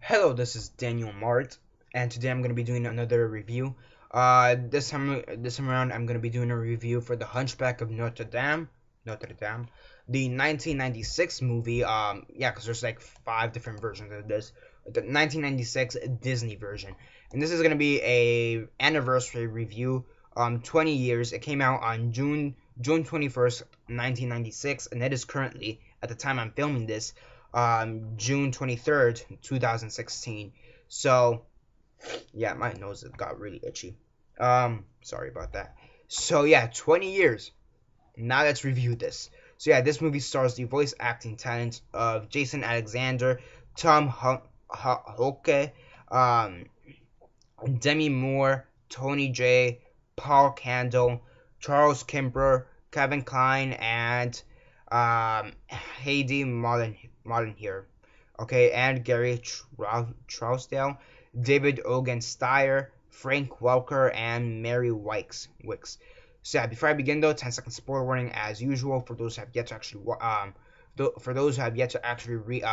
Hello, this is Daniel Mart, and today I'm going to be doing another review. This time around, I'm going to be doing a review for the Hunchback of Notre Dame, the 1996 movie. Yeah, because there's like 5 different versions of this. The 1996 Disney version, and this is going to be a anniversary review. 20 years. It came out on June 21st, 1996, and it is currently, at the time I'm filming this, June 23rd, 2016. So, yeah, my nose got really itchy. Sorry about that. So, yeah, 20 years. Now let's review this. So, yeah, this movie stars the voice acting talent of Jason Alexander, Tom Hoke, um, Demi Moore, Tony J, Paul Candle, Charles Kimber, Kevin Kline, and Heidi Martin here. Okay, and Gary Trousdale, David Ogen Steyer, Frank Welker, and Mary Wicks. So yeah, before I begin though, 10-second spoiler warning as usual for those who have yet to actually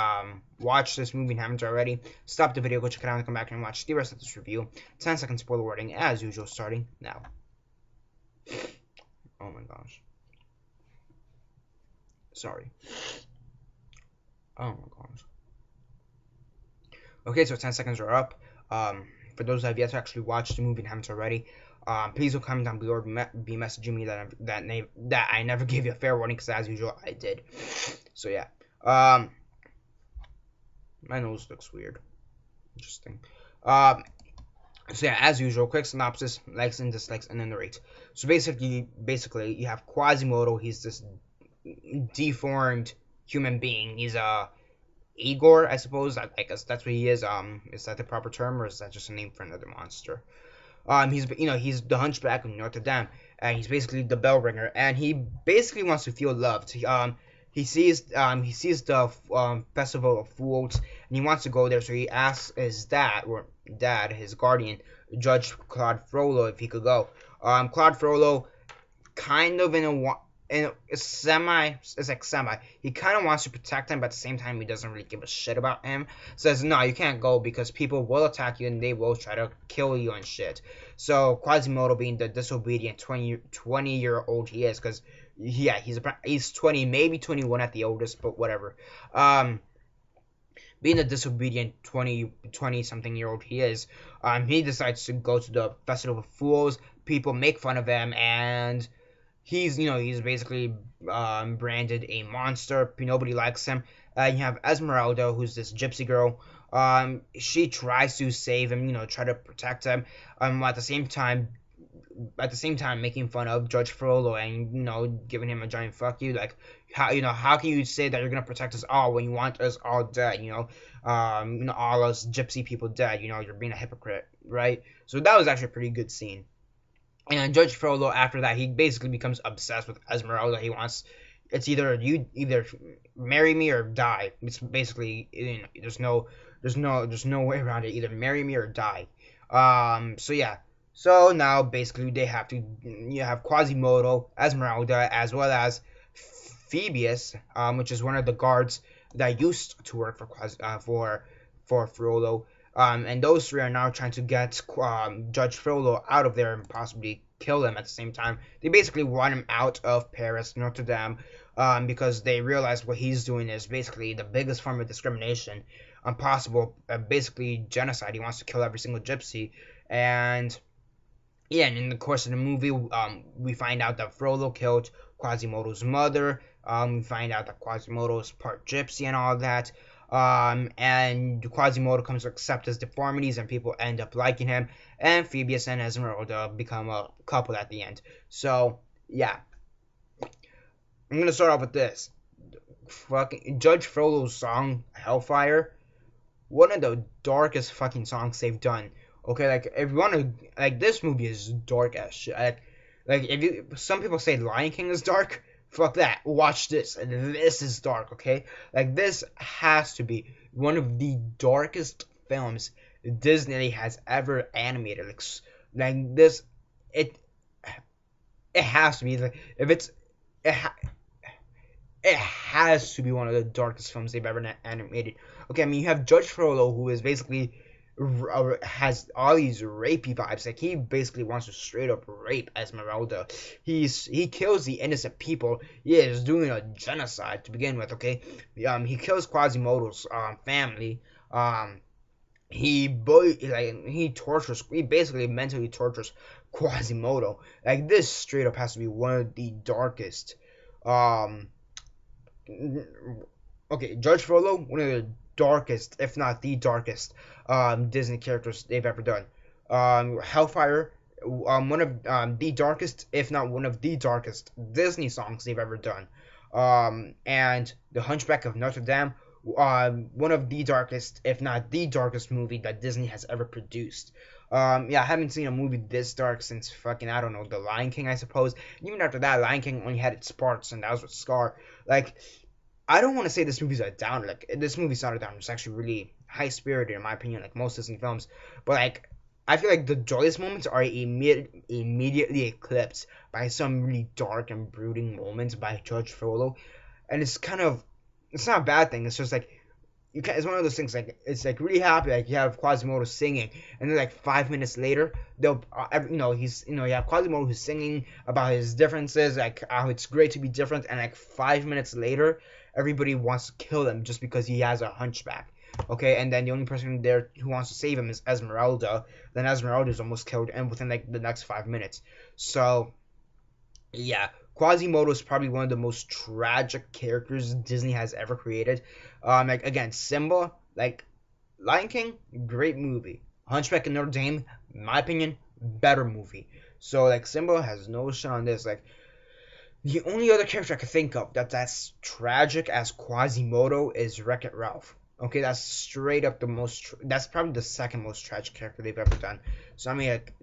watch this movie and haven't already. Stop the video, go check it out, and come back and watch the rest of this review. 10-second spoiler warning as usual, starting now. Oh my gosh. Sorry. Oh my gosh. Okay, so 10 seconds are up. For those that have yet to actually watch the movie and haven't already, please don't comment down below or be messaging me that I never gave you a fair warning, because as usual I did. So yeah, my nose looks weird. Interesting. So yeah, as usual, quick synopsis, likes and dislikes, and then the rate. So basically, you have Quasimodo. He's this deformed human being. He's Igor, I suppose. I guess that's what he is that the proper term, or is that just a name for another monster? He's the Hunchback of Notre Dame, and he's basically the bell ringer, and he basically wants to feel loved. He sees the Festival of Fools, and he wants to go there. So he asks his dad, his guardian, Judge Claude Frollo, if he could go. Claude Frollo, kind of it's like semi. He kind of wants to protect him, but at the same time, he doesn't really give a shit about him. Says, no, you can't go because people will attack you and they will try to kill you and shit. So Quasimodo, being the disobedient 20-year-old he is, because yeah, he's 20, maybe 21 at the oldest, but whatever. Being the disobedient 20 something year old he is, he decides to go to the Festival of Fools. People make fun of him, and he's basically branded a monster. Nobody likes him. You have Esmeralda, who's this gypsy girl. She tries to save him, try to protect him. At the same time making fun of Judge Frollo and giving him a giant fuck you. Like, how can you say that you're gonna protect us all when you want us all dead? All us gypsy people dead. You're being a hypocrite, right? So that was actually a pretty good scene. And Judge Frollo, after that, he basically becomes obsessed with Esmeralda. It's either marry me or die. It's basically, there's no way around it. Either marry me or die. So yeah. So now basically you have Quasimodo, Esmeralda, as well as Phoebus, which is one of the guards that used to work for Frollo. And those three are now trying to get Judge Frollo out of there and possibly kill him at the same time. They basically want him out of Paris, Notre Dame, because they realize what he's doing is basically the biggest form of discrimination possible, basically genocide. He wants to kill every single gypsy. And yeah, and in the course of the movie, we find out that Frollo killed Quasimodo's mother. We find out that Quasimodo is part gypsy and all that. And Quasimodo comes to accept his deformities, and people end up liking him. And Phoebus and Esmeralda become a couple at the end. So yeah, I'm gonna start off with this. Fucking Judge Frollo's song "Hellfire," one of the darkest fucking songs they've done. Okay, like, if you want to, like, this movie is dark as shit. Like some people say Lion King is dark. Fuck that. Watch this. This is dark, okay? Like, this has to be one of the darkest films Disney has ever animated. Like this, it has to be. Like, if it's, it ha- it has to be one of the darkest films they've ever animated. Okay, I mean, you have Judge Frollo, who is basically has all these rapey vibes. Like, he basically wants to straight up rape Esmeralda. He kills the innocent people. He is doing a genocide to begin with. Okay, he kills Quasimodo's family. He tortures. He basically mentally tortures Quasimodo. Like, this straight up has to be one of the darkest. Um, okay, Judge Frollo, one of the darkest, if not the darkest, Disney characters they've ever done. Hellfire, one of the darkest, if not one of the darkest Disney songs they've ever done. And The Hunchback of Notre Dame, one of the darkest, if not the darkest movie that Disney has ever produced. Yeah, I haven't seen a movie this dark since fucking, I don't know, The Lion King, I suppose. And even after that, Lion King only had its parts, and that was with Scar. Like, I don't want to say this movie's a downer. Like, this movie's not a downer. It's actually really high spirited, in my opinion, like most Disney films. But like, I feel like the joyous moments are immediately eclipsed by some really dark and brooding moments by Judge Frollo, and it's not a bad thing. It's just like you can. It's one of those things. Like, it's like really happy. Like, you have Quasimodo singing, and then like 5 minutes later, they'll you have Quasimodo who's singing about his differences, like how it's great to be different, and like 5 minutes later, everybody wants to kill him just because he has a hunchback. Okay, and then the only person there who wants to save him is Esmeralda. Then Esmeralda is almost killed, and within like the next 5 minutes. So yeah, Quasimodo is probably one of the most tragic characters Disney has ever created. Like, again, Simba, like Lion King, great movie. Hunchback of Notre Dame, in my opinion, better movie. So like, Simba has no shot on this. Like, the only other character I could think of that's as tragic as Quasimodo is Wreck-It Ralph. Okay, that's straight up the most. That's probably the second most tragic character they've ever done. So I mean, like,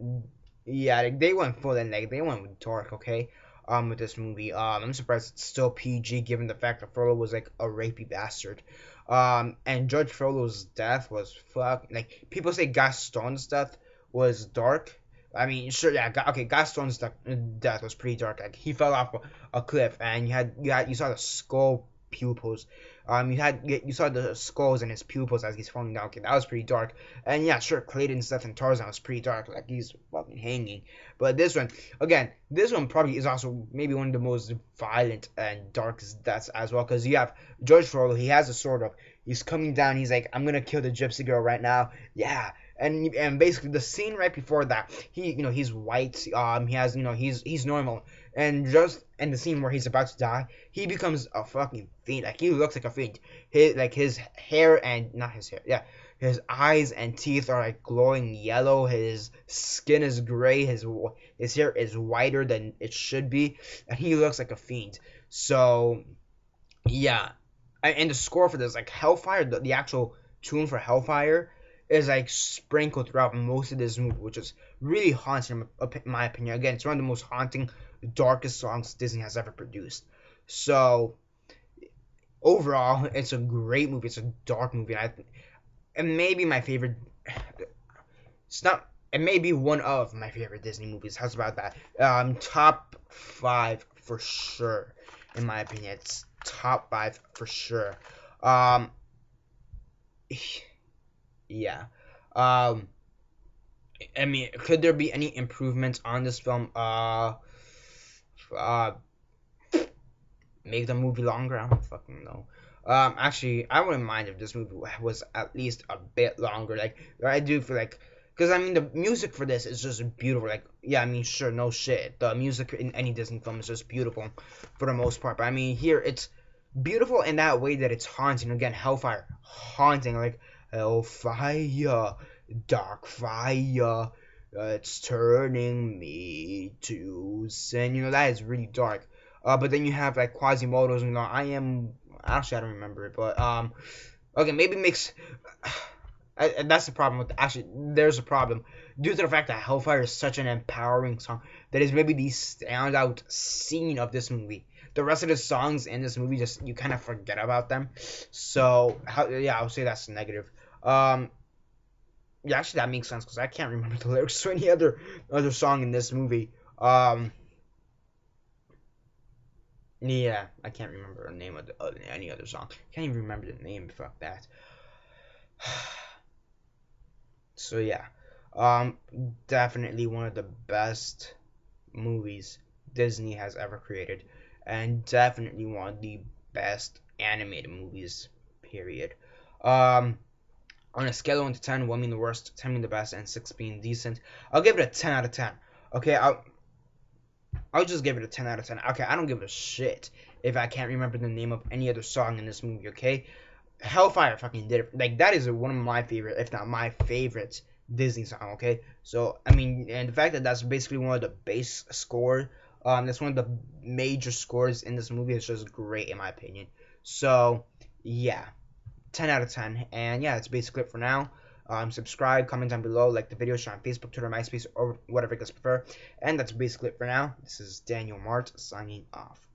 yeah, like, they went full and like they went with dark. Okay, with this movie. I'm surprised it's still PG given the fact that Frollo was like a rapey bastard. And Judge Frollo's death was fuck. Like, people say Gaston's death was dark. I mean, sure, yeah, okay. Gaston's death was pretty dark. Like, he fell off a cliff, and you saw the skull pupils. You saw the skulls in his pupils as he's falling down. Okay, that was pretty dark. And yeah, sure, Clayton's death in Tarzan was pretty dark. Like, he's fucking hanging. But this one, again, this one probably is also maybe one of the most violent and darkest deaths as well. Because you have George Frollo. He has a sword up. He's coming down. He's like, I'm gonna kill the gypsy girl right now. Yeah. And basically the scene right before that, he's white. He has, he's normal. And just in the scene where he's about to die, he becomes a fucking fiend. Like, he looks like a fiend. His hair and not his hair, yeah, his eyes and teeth are like glowing yellow. His skin is gray. His hair is whiter than it should be, and he looks like a fiend. So yeah, and the score for this, like, Hellfire, the actual tune for Hellfire is like sprinkled throughout most of this movie, which is really haunting in my opinion. Again, it's one of the most haunting, darkest songs Disney has ever produced. So overall, it's a great movie. It's a dark movie, and maybe my favorite. It's not. It may be one of my favorite Disney movies. How's about that? Top five for sure, in my opinion. It's top five for sure. Um, yeah. Um, I mean, could there be any improvements on this film? Uh, make the movie longer? I don't fucking know. Actually, I wouldn't mind if this movie was at least a bit longer. Like, I do feel like, because I mean, the music for this is just beautiful. Like, yeah, I mean, sure, no shit. The music in any Disney film is just beautiful for the most part. But I mean, here it's beautiful in that way that it's haunting. Again, Hellfire, haunting. Like, Hellfire, dark fire, it's turning me to sin. That is really dark. But then you have like Quasimodo's, I am actually, I don't remember it, but okay, maybe makes. That's the problem with, actually, there's a problem due to the fact that Hellfire is such an empowering song that is maybe the standout scene of this movie. The rest of the songs in this movie, just, you kind of forget about them. So yeah, I would say that's negative. Yeah, actually, that makes sense because I can't remember the lyrics to any other song in this movie. Yeah, I can't remember the name of any other song. Can't even remember the name. Fuck that. So yeah, um, definitely one of the best movies Disney has ever created, and definitely one of the best animated movies. Period. Um, on a scale of 1 to 10, 1 being the worst, 10 being the best, and 6 being decent, I'll give it a 10 out of 10. Okay, I'll just give it a 10 out of 10. Okay, I don't give a shit if I can't remember the name of any other song in this movie. Okay, Hellfire fucking did it. Like that is one of my favorite, if not my favorite Disney song. Okay, so I mean, and the fact that that's basically one of the base score, that's one of the major scores in this movie is just great in my opinion. So yeah, 10 out of 10. And yeah, that's basically it for now. Subscribe, comment down below, like the video, share on Facebook, Twitter, MySpace, or whatever you guys prefer. And that's basically it for now. This is Daniel Mart signing off.